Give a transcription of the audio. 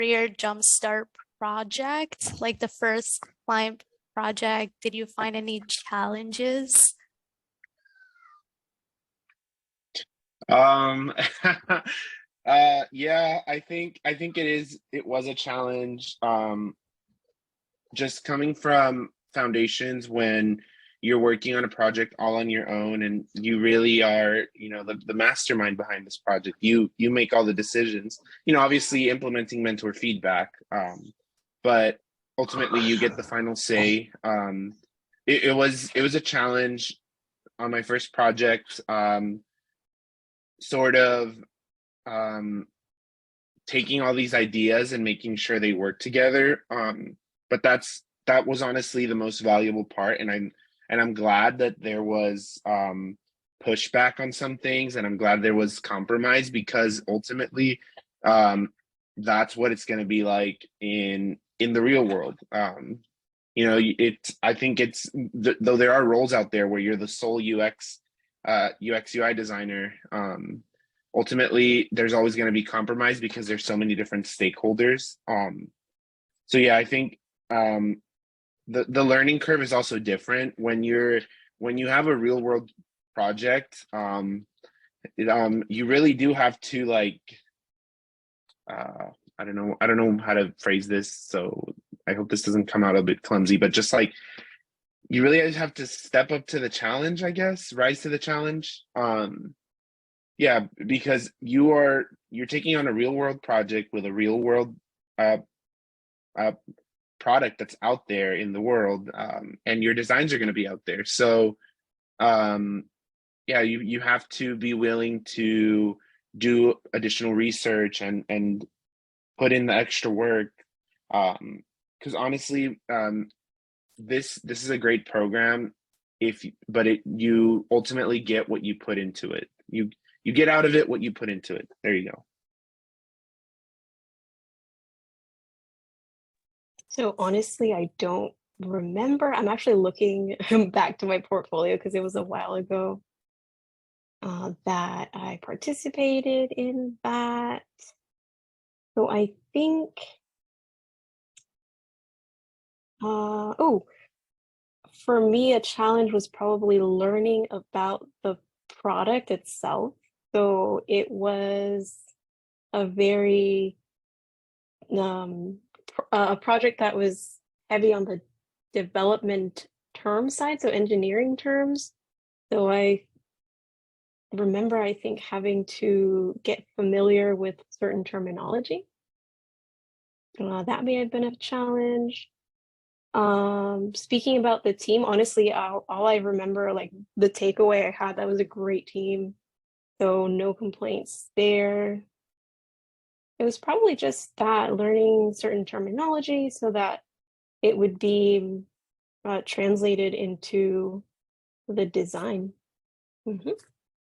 your Jumpstart project, like the first client project, did you find any challenges? Um, yeah, I think it was a challenge. Just coming from foundations when you're working on a project all on your own and you really are, the mastermind behind this project. You make all the decisions, obviously implementing mentor feedback. But ultimately you get the final say. It was a challenge on my first project, sort of um, taking all these ideas and making sure they work together. But that was honestly the most valuable part, and I'm glad that there was pushback on some things, and I'm glad there was compromise because ultimately, that's what it's going to be like in the real world. I think though there are roles out there where you're the sole UX UI designer. Ultimately there's always going to be compromise because there's so many different stakeholders. So yeah, I think the learning curve is also different when you have a real world project. You really do have to I don't know how to phrase this, so I hope this doesn't come out a bit clumsy, but just like you really just have to step up to the challenge, I guess, rise to the challenge. Yeah, because you're taking on a real world project with a real world uh, uh, product that's out there in the world, and your designs are going to be out there. So um, yeah, you have to be willing to do additional research and put in the extra work. Because honestly, this is a great program but you ultimately get what you put into it. You get out of it what you put into it. There you go. So honestly, I don't remember. I'm actually looking back to my portfolio because it was a while ago that I participated in that. So I think, oh, for me, a challenge was probably learning about the product itself. So it was a very a project that was heavy on the development term side, so engineering terms. So I remember, I think, having to get familiar with certain terminology. That may have been a challenge. Speaking about the team, honestly, all I remember, like the takeaway I had, that was a great team. So no complaints there. It was probably just that, learning certain terminology so that it would be translated into the design.